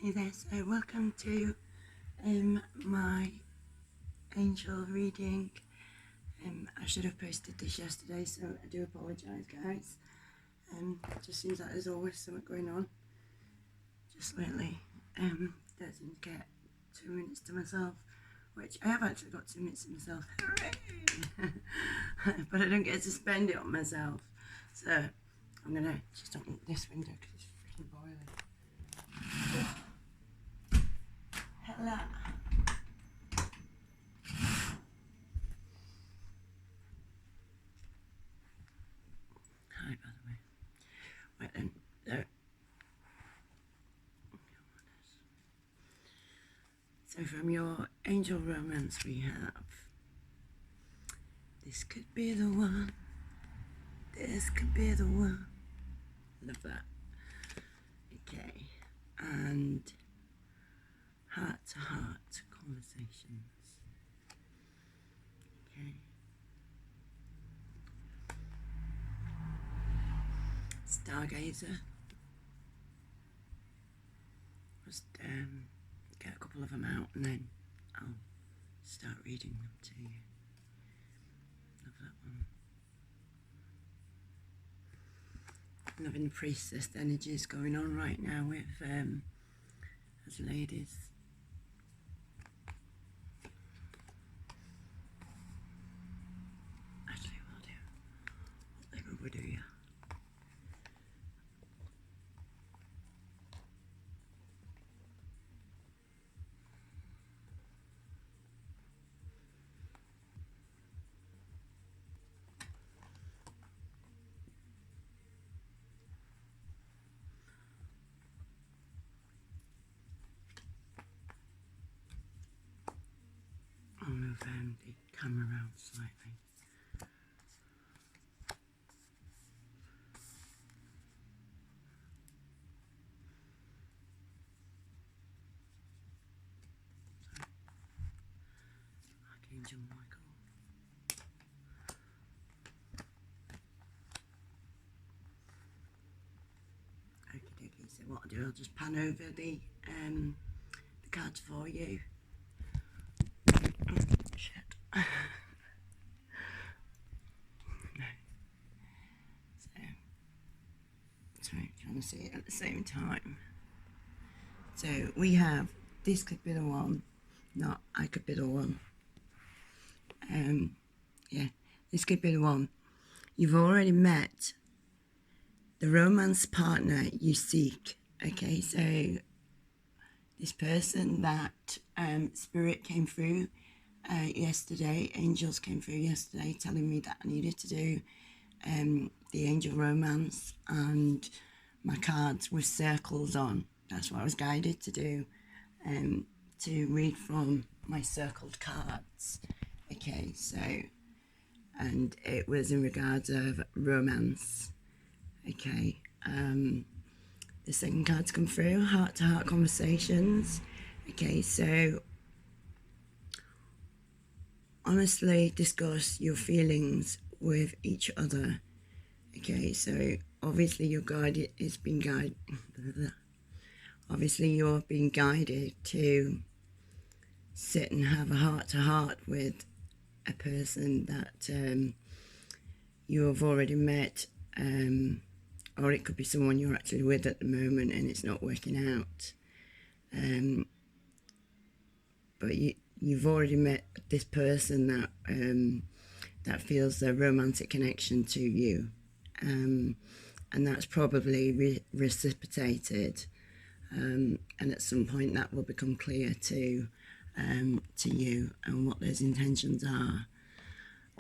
Hey there, so welcome to my angel reading. I should have posted this yesterday, so I do apologise, guys. Just seems like there's always something going on. Just lately, doesn't get 2 minutes to myself, which I have actually got 2 minutes to myself. Hooray! But I don't get to spend it on myself, so I'm gonna just open this window because it's freaking boiling. Hello. Hi, by the way. Right then, so from your angel romance we have, this could be the one, this could be the one. Love that. Okay, and heart-to-heart conversations. Okay. Stargazer. Just get a couple of them out and then I'll start reading them to you. Love that one. Loving priestess energies going on right now with as ladies. Actually, we'll do yeah. I'll move the camera around slightly. Archangel Michael. Okie dokie, so what I'll do, I'll just pan over the cards for you. Oh, shit. No. So, if you want to see it at the same time. So we have, this could be the one, not I could be the one. Yeah, this could be the one. You've already met the romance partner you seek. Okay, so this person that spirit came through yesterday, angels came through yesterday telling me that I needed to do the angel romance, and my cards with circles on. That's what I was guided to do, to read from my circled cards. Okay, so, and it was in regards of romance. Okay, the second card's come through, heart-to-heart conversations. Okay, so honestly discuss your feelings with each other. Okay, so obviously your guide is being guided. Obviously you're being guided to sit and have a heart-to-heart with a person that you have already met, or it could be someone you're actually with at the moment and it's not working out. But you've already met this person that that feels a romantic connection to you, and that's probably reciprocated, and at some point that will become clear to you and what those intentions are.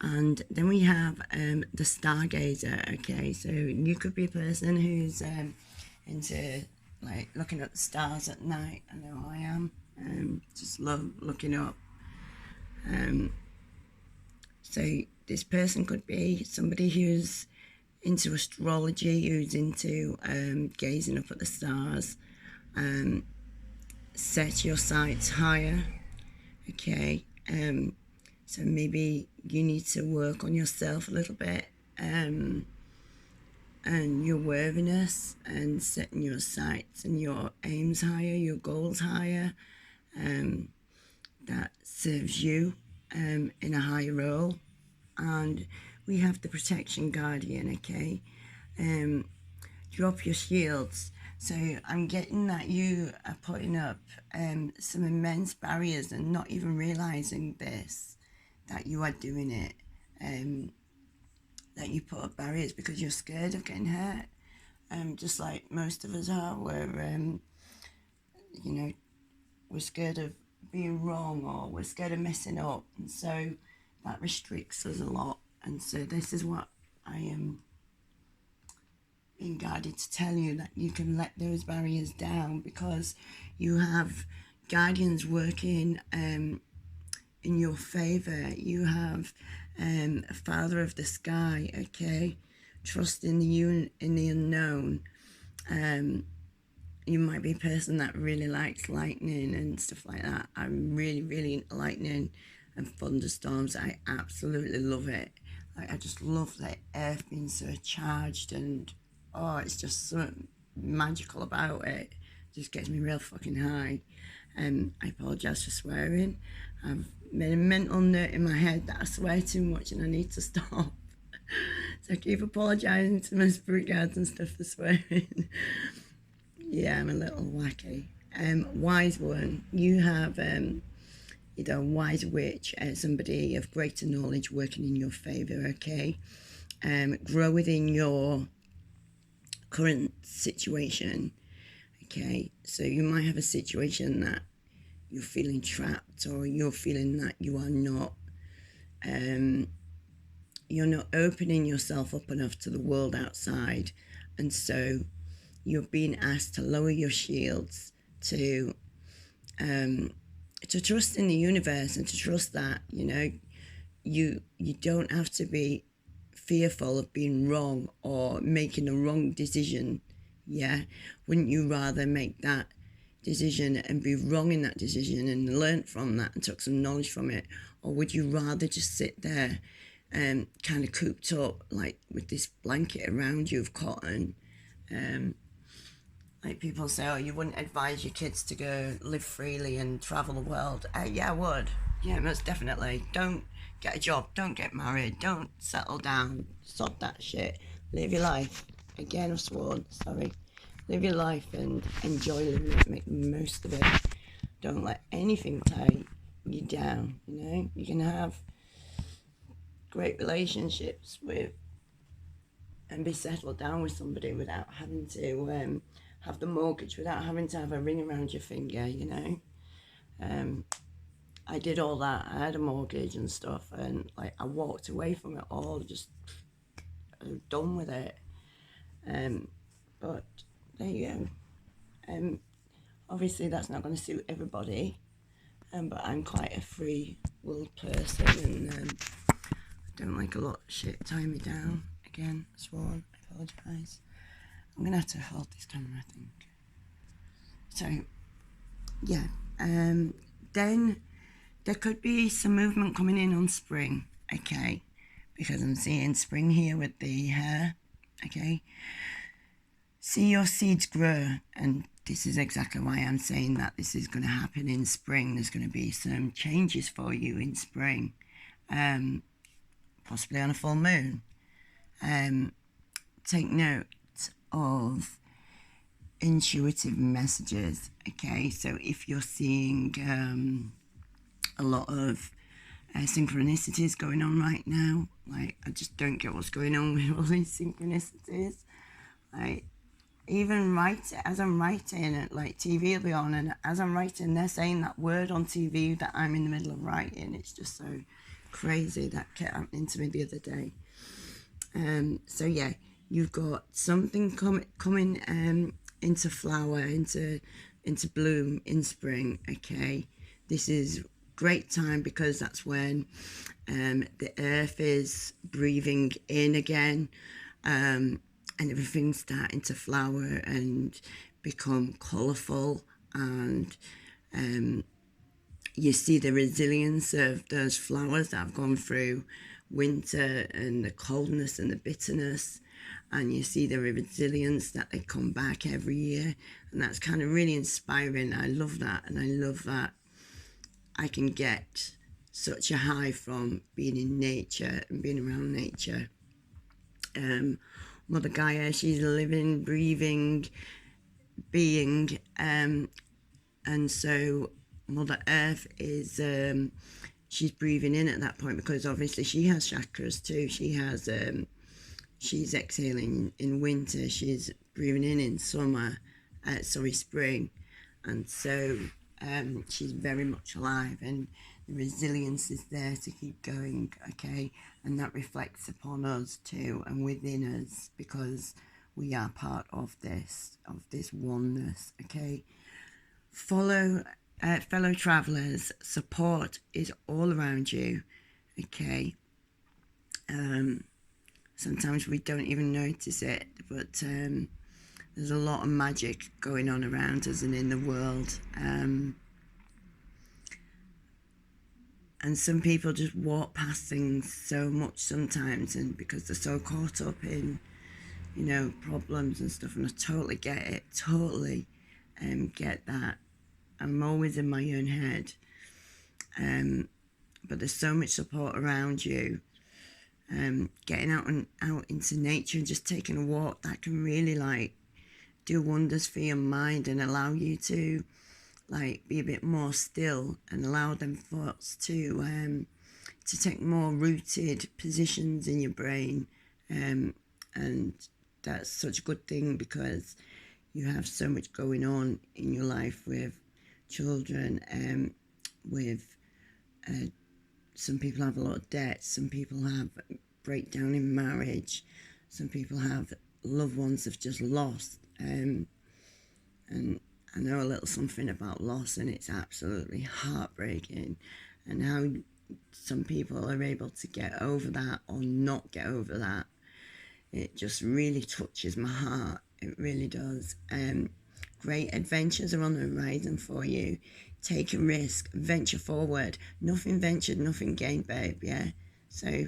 And then we have the stargazer. Okay, so you could be a person who's into like looking at the stars at night. I know I am. Just love looking up. So this person could be somebody who's into astrology, who's into gazing up at the stars. Set your sights higher. Okay, so maybe you need to work on yourself a little bit, and your worthiness and setting your sights and your aims higher, your goals higher, that serves you in a higher role. And we have the protection guardian, okay? Drop your shields. So I'm getting that you are putting up some immense barriers and not even realizing this, that you are doing it. That you put up barriers because you're scared of getting hurt. Just like most of us are, we're scared of being wrong, or we're scared of messing up, and so that restricts us a lot. And so this is what I am being guided to tell you, that you can let those barriers down because you have guardians working in your favor. You have a father of the sky, okay? Trust in the unknown. You might be a person that really likes lightning and stuff like that. I'm really, really into lightning and thunderstorms. I absolutely love it. Like, I just love the earth being so charged, and it's just something magical about it. It just gets me real fucking high. I apologise for swearing. I've made a mental note in my head that I swear too much and I need to stop. So I keep apologising to my spirit guides and stuff for swearing. Yeah, I'm a little wacky. Wise one, you have wise witch, somebody of greater knowledge working in your favour, okay? Grow within your current situation, okay? So you might have a situation that you're feeling trapped, or you're feeling that you're not opening yourself up enough to the world outside, and so you're being asked to lower your shields, to trust in the universe, and to trust that you don't have to be fearful of being wrong or making a wrong decision. Yeah, wouldn't you rather make that decision and be wrong in that decision and learn from that and took some knowledge from it? Or would you rather just sit there kind of cooped up, like with this blanket around you of cotton? Like people say, oh, you wouldn't advise your kids to go live freely and travel the world. Yeah, I would. Yeah, most definitely. Don't get a job, don't get married, don't settle down, sod that shit. Live your life. Again, I've sworn, sorry. Live your life and enjoy living it, make the most of it. Don't let anything tie you down, You can have great relationships with and be settled down with somebody without having to have the mortgage, without having to have a ring around your finger, I did all that. I had a mortgage and stuff, and like I walked away from it all, just done with it. But there you go. Obviously that's not going to suit everybody, but I'm quite a free-willed person, and I don't like a lot of shit tying me down. Again, sworn, I apologise. I'm going to have to hold this camera, I think. So, yeah. Then there could be some movement coming in on spring, okay? Because I'm seeing spring here with the hair, okay? See your seeds grow, and this is exactly why I'm saying that this is going to happen in spring. There's going to be some changes for you in spring, possibly on a full moon. Take note of intuitive messages, okay? So if you're seeing a lot of synchronicities going on right now, like I just don't get what's going on with all these synchronicities. Like, even as I'm writing it, like TV will be on, and as I'm writing they're saying that word on TV that I'm in the middle of writing. It's just so crazy. That kept happening to me the other day. So yeah, you've got something coming into flower, into bloom in spring, okay? This is great time because that's when the earth is breathing in again, and everything's starting to flower and become colourful, and you see the resilience of those flowers that have gone through winter and the coldness and the bitterness, and you see the resilience that they come back every year, and that's kind of really inspiring. I love that, and I love that I can get such a high from being in nature and being around nature. Mother Gaia, she's a living, breathing being, and so Mother Earth is she's breathing in at that point, because obviously she has chakras too. She has she's exhaling in winter, she's breathing in summer, spring, and so she's very much alive, and the resilience is there to keep going, okay, and that reflects upon us too and within us, because we are part of this oneness, okay. Fellow travelers, support is all around you, okay. Sometimes we don't even notice it, but there's a lot of magic going on around us and in the world. And some people just walk past things so much sometimes, and because they're so caught up in, you know, problems and stuff, and I totally get it, totally get that. I'm always in my own head. But there's so much support around you. Getting out into nature and just taking a walk, that can really like do wonders for your mind and allow you to like be a bit more still and allow them thoughts to take more rooted positions in your brain, and that's such a good thing, because you have so much going on in your life with children, with some people have a lot of debt, some people have breakdown in marriage, some people have loved ones have just lost, and I know a little something about loss, and it's absolutely heartbreaking, and how some people are able to get over that or not get over that. It just really touches my heart. It really does. Great adventures are on the horizon for you. Take a risk, venture forward. Nothing ventured, nothing gained, babe, yeah? So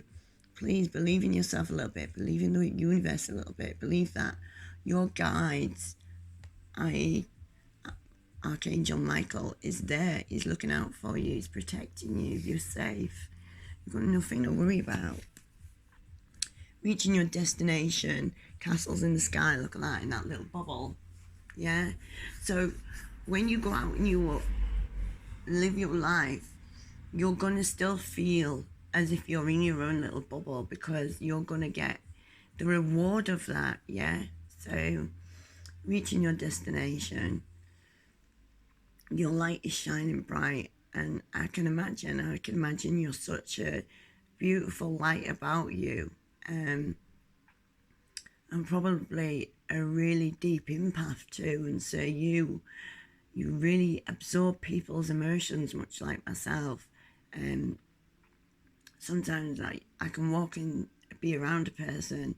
please believe in yourself a little bit, believe in the universe a little bit, believe that your guides, i.e. Archangel Michael, is there. He's looking out for you, he's protecting you, you're safe. You've got nothing to worry about. Reaching your destination, castles in the sky, look at that, in that little bubble, yeah? So when you go out and you live your life, you're gonna still feel as if you're in your own little bubble, because you're gonna get the reward of that, yeah? So reaching your destination, your light is shining bright, and I can imagine you're such a beautiful light about you, and probably a really deep empath too, and so you really absorb people's emotions, much like myself. Sometimes I can walk in, be around a person,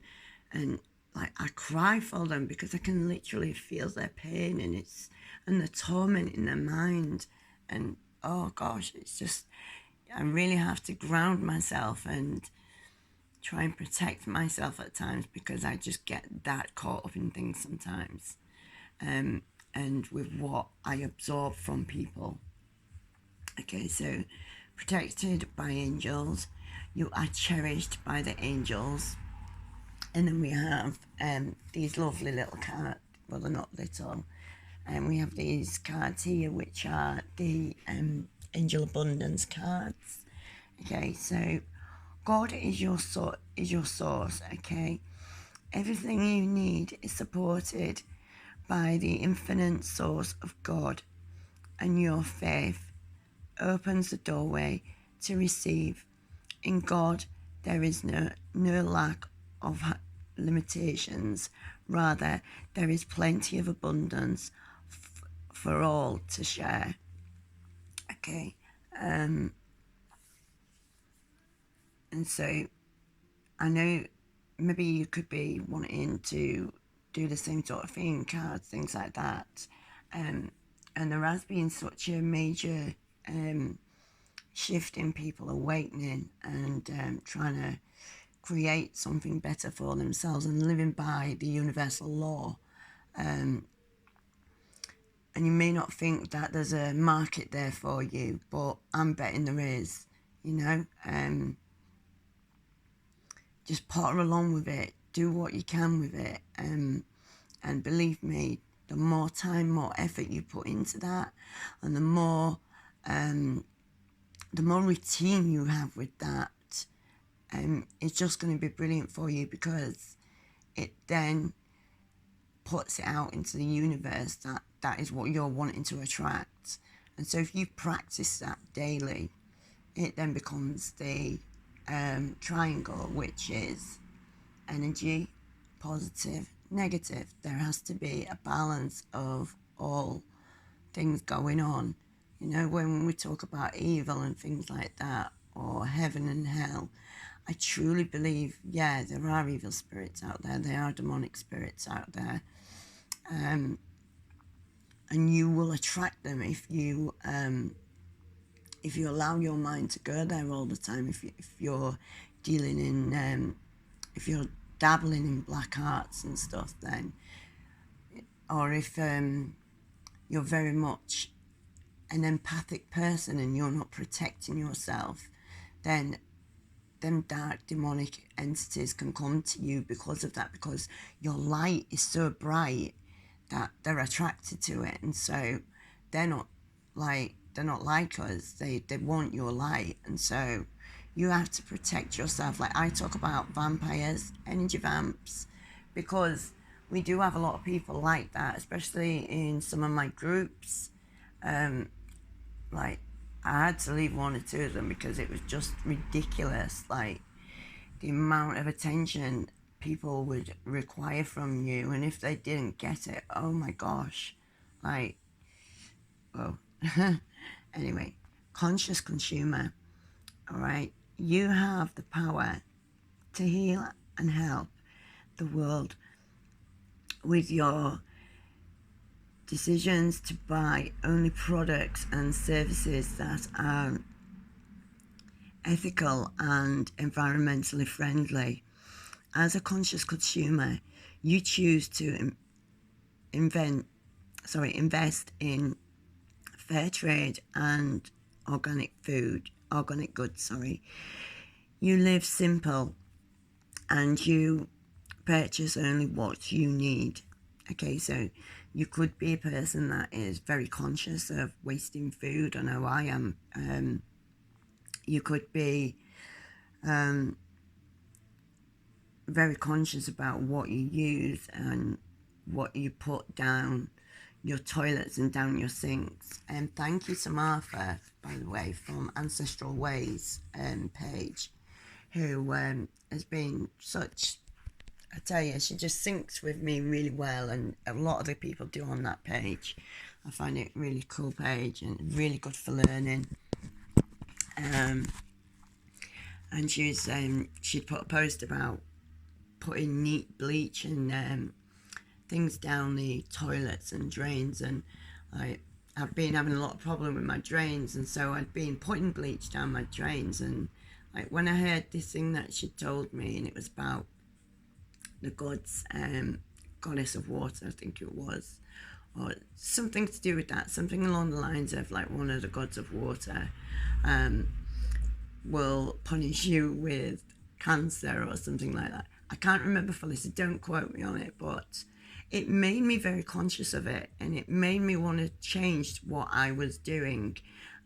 and like I cry for them, because I can literally feel their pain, and the torment in their mind, and oh gosh, it's just, I really have to ground myself and try and protect myself at times, because I just get that caught up in things sometimes, and with what I absorb from people. Okay, so protected by angels, you are cherished by the angels. And then we have these lovely little cards, well, they're not little, and we have these cards here, which are the angel abundance cards. Okay, so God is your source, okay? Everything you need is supported by the infinite source of God, and your faith opens the doorway to receive. In God, there is no lack of limitations. Rather, there is plenty of abundance for all to share. Okay, and so I know maybe you could be wanting to do the same sort of thing, cards, things like that, and there has been such a major shift in people awakening and trying to create something better for themselves and living by the universal law. And you may not think that there's a market there for you, but I'm betting there is, you know. Just potter along with it, do what you can with it, and believe me, the more time, more effort you put into that, and the more routine you have with that, it's just going to be brilliant for you, because it then puts it out into the universe that is what you're wanting to attract. And so if you practice that daily, it then becomes the triangle, which is energy, positive, negative. There has to be a balance of all things going on. You know, when we talk about evil and things like that, or heaven and hell, I truly believe, yeah, there are evil spirits out there. There are demonic spirits out there. And you will attract them if you allow your mind to go there all the time. If you're dealing in, if you're dabbling in black arts and stuff, then, or if you're very much an empathic person and you're not protecting yourself, then them dark demonic entities can come to you because of that, because your light is so bright that they're attracted to it. And so they're not like us, they want your light. And so you have to protect yourself. Like I talk about vampires, energy vamps, because we do have a lot of people like that, especially in some of my groups. Like I had to leave one or two of them because it was just ridiculous, like the amount of attention people would require from you, and if they didn't get it, oh my gosh, like, well, anyway, conscious consumer, all right, you have the power to heal and help the world with your decisions to buy only products and services that are ethical and environmentally friendly. As a conscious consumer, you choose to invest in fair trade and organic goods. You live simple and you purchase only what you need. Okay, so you could be a person that is very conscious of wasting food. I know I am. You could be very conscious about what you use and what you put down your toilets and down your sinks. And thank you to Martha, by the way, from Ancestral Ways page, who has been such, I tell you, she just syncs with me really well, and a lot of the people do on that page. I find it a really cool page and really good for learning. And she'd put a post about putting neat bleach and things down the toilets and drains, and I've been having a lot of problem with my drains, and so I'd been putting bleach down my drains, and like when I heard this thing that she told me, and it was about the gods, goddess of water, I think it was, or something to do with that, something along the lines of like one of the gods of water will punish you with cancer or something like that. I can't remember fully, so don't quote me on it, but it made me very conscious of it, and it made me want to change what I was doing.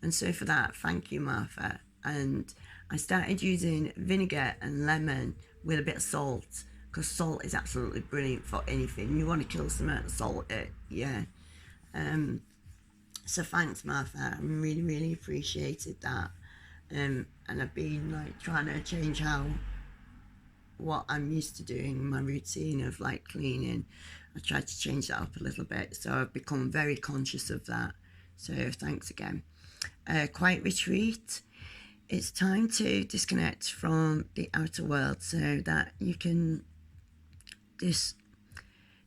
And so for that, thank you, Martha. And I started using vinegar and lemon with a bit of salt, because salt is absolutely brilliant for anything. You want to kill something, salt it, yeah. So thanks, Martha. I really, really appreciated that. And I've been like trying to change what I'm used to doing, my routine of like cleaning. I tried to change that up a little bit, so I've become very conscious of that. So thanks again. Quiet retreat. It's time to disconnect from the outer world so that you can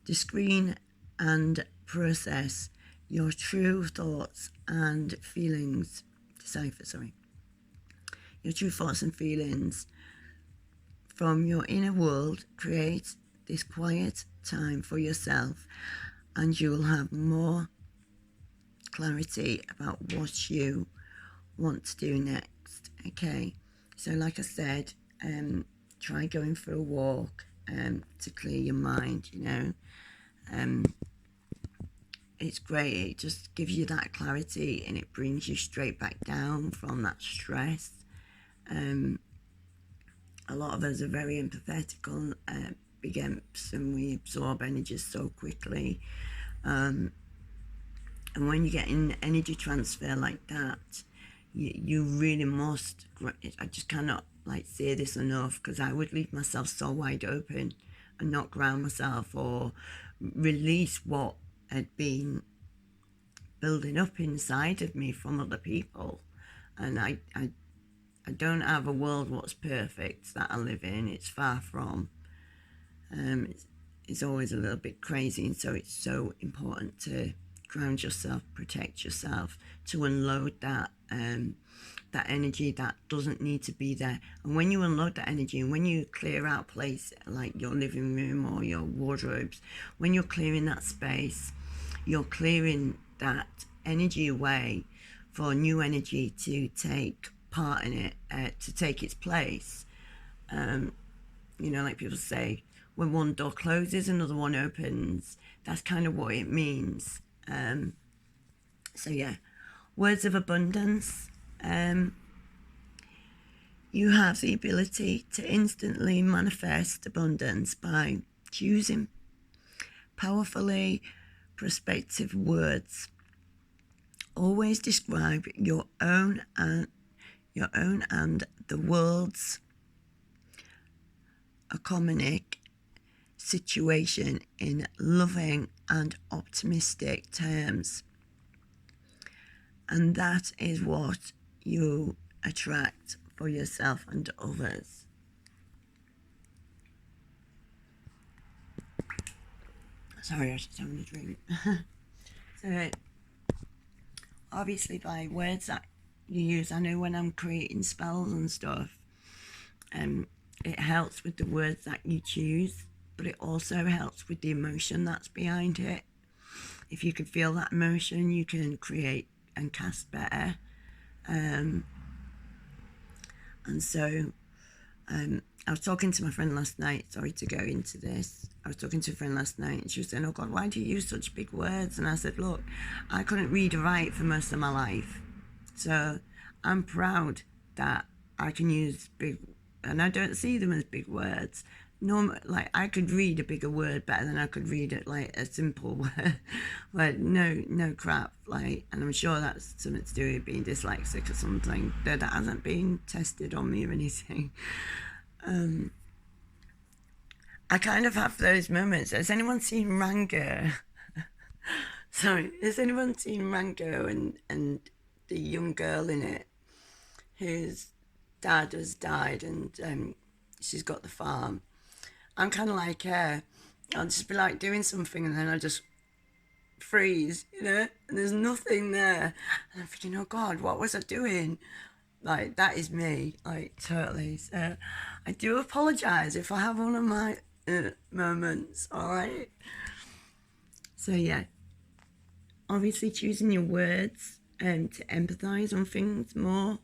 screen and process your true thoughts and feelings. Your true thoughts and feelings from your inner world, create this quiet time for yourself, and you will have more clarity about what you want to do next. Okay, so like I said, try going for a walk to clear your mind. It's great. It just gives you that clarity, and it brings you straight back down from that stress. A lot of us are very empathetical, big emps, and we absorb energy so quickly. And when you get an energy transfer like that, you really must, I just cannot say this enough, because I would leave myself so wide open and not ground myself or release what had been building up inside of me from other people. And I don't have a world what's perfect that I live in. It's far from. It's always a little bit crazy, and so it's so important to ground yourself, protect yourself, to unload that that energy that doesn't need to be there. And when you unload that energy, and when you clear out place like your living room or your wardrobes, when you're clearing that space, you're clearing that energy away for new energy to take part in it, to take its place. Like people say, when one door closes, another one opens. That's kind of what it means. So yeah, words of abundance. You have the ability to instantly manifest abundance by choosing powerfully prospective words. Always describe your own and the world's economic situation in loving and optimistic terms. And that is what you attract for yourself and others. Sorry, I was just having a drink. So, obviously by words that you use, I know when I'm creating spells and stuff, it helps with the words that you choose, but it also helps with the emotion that's behind it. If you can feel that emotion, you can create and cast better. And so I was talking to my friend last night, sorry to go into this. I was talking to a friend last night, and she was saying, oh God, why do you use such big words? And I said, look, I couldn't read or write for most of my life. So I'm proud that I can use big, and I don't see them as big words. I could read a bigger word better than I could read it like a simple word. no crap. And I'm sure that's something to do with being dyslexic or something. Though that hasn't been tested on me or anything. I kind of have those moments. Has anyone seen Rango? Sorry, has anyone seen Rango and the young girl in it whose dad has died, and she's got the farm? I'm kind of like her. I'll just be doing something, and then I just freeze, and there's nothing there. And I'm thinking, oh God, what was I doing? That is me, totally. So I do apologise if I have one of my moments, alright? So yeah, obviously choosing your words to empathise on things more,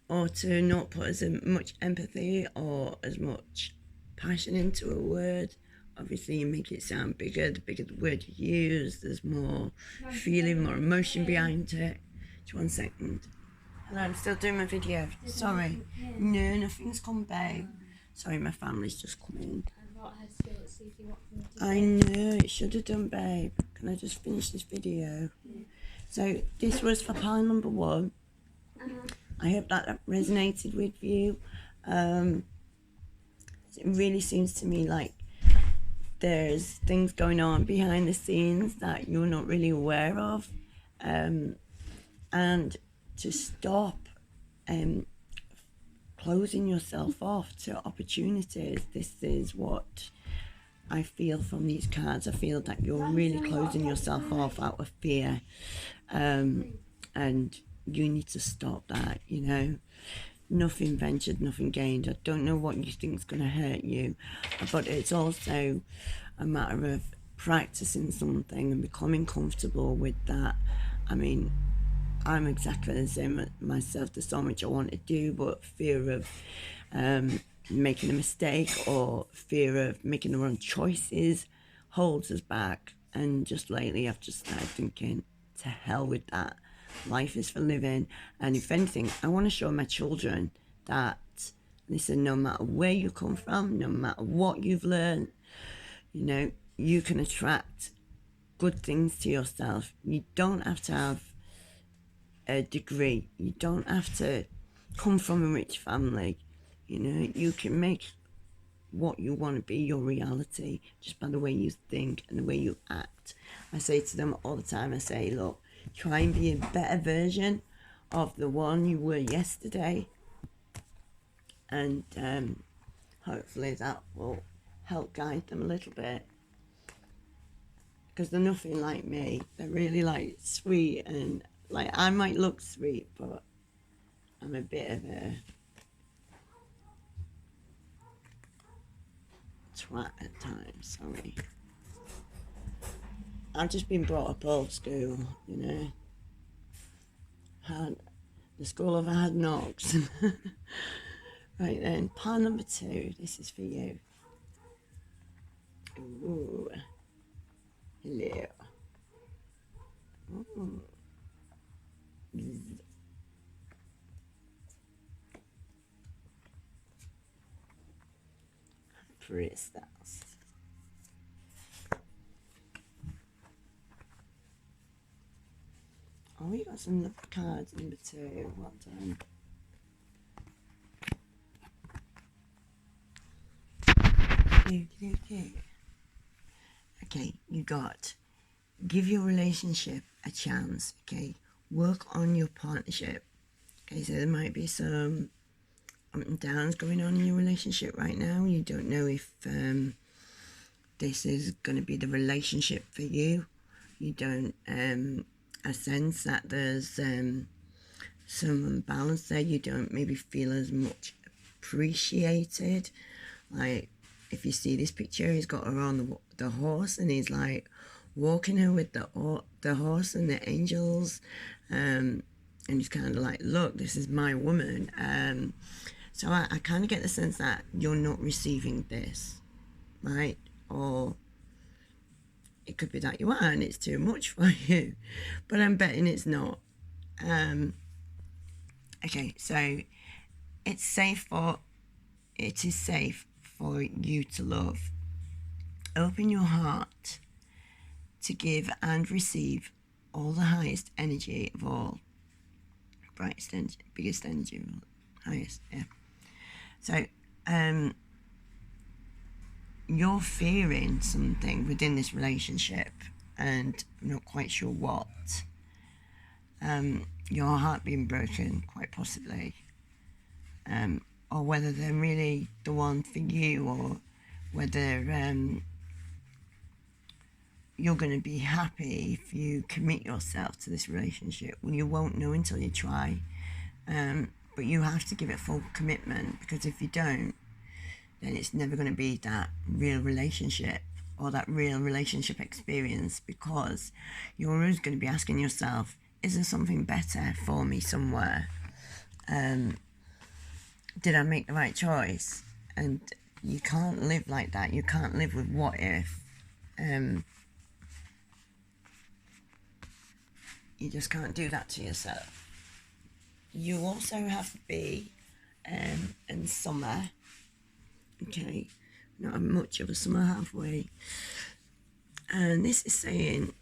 or to not put as much empathy or as much passion into a word. Obviously, you make it sound bigger. The bigger the word you use, there's more feeling, more emotion behind it. Just 1 second. Hello, I'm still doing my video. Sorry. No, nothing's come, babe. Sorry, my family's just come in. I know, it should have done, babe. Can I just finish this video? So, this was for pile number 1. I hope that resonated with you. It really seems to me like there's things going on behind the scenes that you're not really aware of. And to stop closing yourself off to opportunities. This is what I feel from these cards. I feel that you're really closing yourself off out of fear. And you need to stop that, nothing ventured, nothing gained. I don't know what you think is going to hurt you, but it's also a matter of practicing something and becoming comfortable with that. I mean, I'm exactly the same myself. There's so much I want to do, but fear of making a mistake or fear of making the wrong choices holds us back. And just lately, I've just started thinking, to hell with that. Life is for living. And if anything, I want to show my children that, listen, no matter where you come from, no matter what you've learned, you know, you can attract good things to yourself. You don't have to have a degree. You don't have to come from a rich family. You know, you can make what you want to be your reality just by the way you think and the way you act. I say to them all the time, I say, look, try and be a better version of the one you were yesterday, and hopefully that will help guide them a little bit, because they're nothing like me. They're really like sweet, and like I might look sweet, but I'm a bit of a twat at times, sorry. I've just been brought up old school, you know. Had the school of hard knocks. Right then, pile number 2, this is for you. Ooh. Hello. Ooh. Crystals. Oh, we got some cards, number 2. Well done. Okay, you got give your relationship a chance. Okay, work on your partnership. Okay, so there might be some up and downs going on in your relationship right now. You don't know if this is going to be the relationship for you. You don't I sense that there's some imbalance there. You don't maybe feel as much appreciated. Like, if you see this picture, he's got her on the horse, and he's like walking her with the horse and the angels, and he's kind of like, look, this is my woman. So I kind of get the sense that you're not receiving this, right? Or it could be that you are and it's too much for you, but I'm betting it's not. Okay, so it is safe for you to love. Open your heart to give and receive all the highest energy of all. Brightest energy, biggest energy, highest, yeah. So, you're fearing something within this relationship, and I'm not quite sure what. Your heart being broken, quite possibly. Or whether they're really the one for you, or whether you're going to be happy if you commit yourself to this relationship. Well, you won't know until you try. But you have to give it full commitment, because if you don't, then it's never going to be that real relationship or that real relationship experience, because you're always going to be asking yourself, is there something better for me somewhere? Did I make the right choice? And you can't live like that. You can't live with what if. You just can't do that to yourself. You also have to be in summer. Okay, not much of a summer halfway. And this is saying,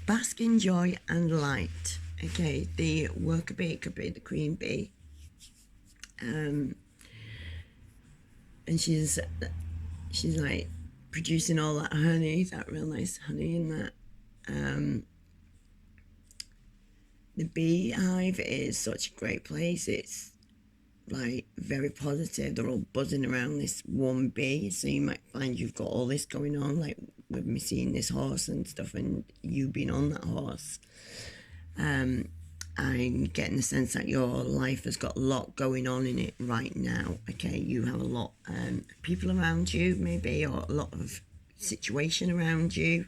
bask in joy and light. Okay, the worker bee could be the queen bee. And she's like producing all that honey, that real nice honey, and that the beehive is such a great place. It's like very positive. They're all buzzing around this one bee, so you might find you've got all this going on, like with me seeing this horse and stuff, and you being on that horse. And I'm getting the sense that your life has got a lot going on in it right now. Okay, you have a lot of people around you, maybe, or a lot of situation around you.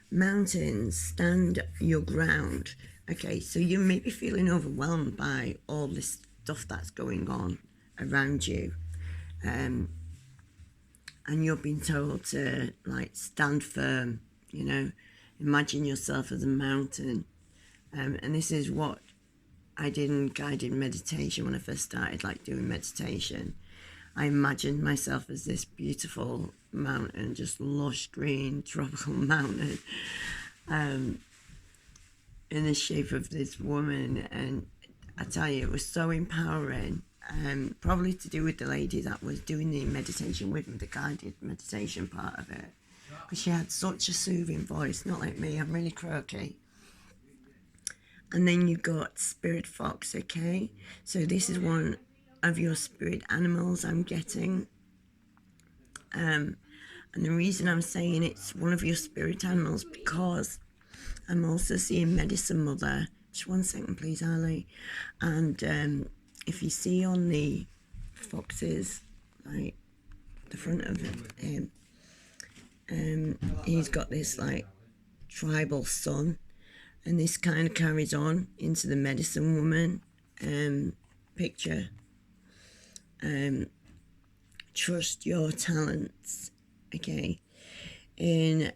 Mountains, stand your ground. Okay, so you may be feeling overwhelmed by all this stuff that's going on around you. And you're being told to, like, stand firm, you know. Imagine yourself as a mountain. And this is what I did in guided meditation when I first started, like, doing meditation. I imagined myself as this beautiful mountain, just lush green tropical mountain, in the shape of this woman. And I tell you, it was so empowering. Probably to do with the lady that was doing the meditation with me, the guided meditation part of it, because she had such a soothing voice. Not like me, I'm really croaky. And then you got spirit fox. Okay, so this is one of your spirit animals I'm getting. And the reason I'm saying it's one of your spirit animals, because I'm also seeing medicine mother. Just 1 second, please, Ali. And if you see on the foxes, like the front of him, he's got this, like, tribal sun, and this kind of carries on into the medicine woman picture. Trust your talents, okay, in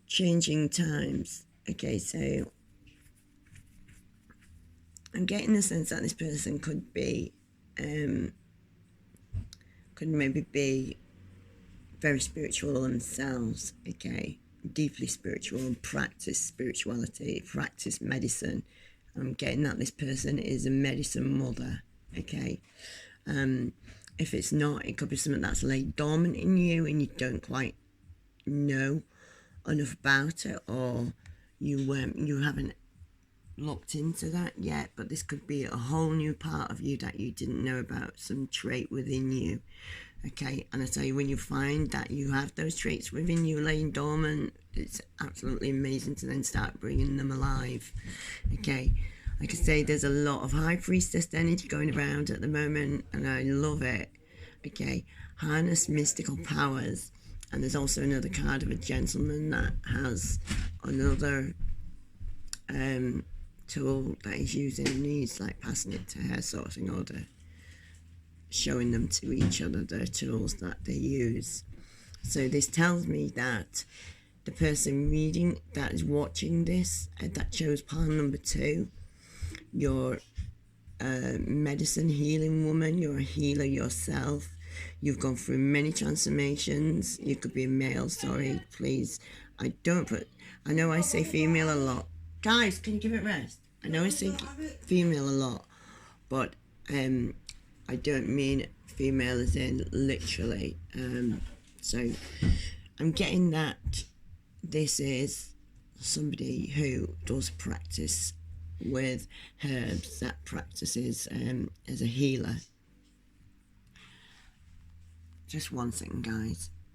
changing times. Okay, so I'm getting the sense that this person could be, could maybe be very spiritual themselves, okay, deeply spiritual, and practice spirituality, practice medicine. I'm getting that this person is a medicine mother, okay. If it's not, it could be something that's laid dormant in you and you don't quite know enough about it, or you haven't looked into that yet. But this could be a whole new part of you that you didn't know about, some trait within you, okay. And I tell you, when you find that you have those traits within you laying dormant, it's absolutely amazing to then start bringing them alive, okay. Like I say, there's a lot of high priestess energy going around at the moment, and I love it, okay. Harness mystical powers. And there's also another card of a gentleman that has another tool that he's using, and he's, like, passing it to her, sort of thing, or showing them to each other, their tools that they use. So this tells me that the person reading, that is watching this, that chose pile number 2, you're a medicine healing woman, you're a healer yourself. You've gone through many transformations. You could be a male, sorry, please. I know I say female a lot. Guys, can you give it rest? I know I say female a lot, but I don't mean female as in literally. So I'm getting that this is somebody who does practice with herbs, that practices as a healer. Just 1 second, guys.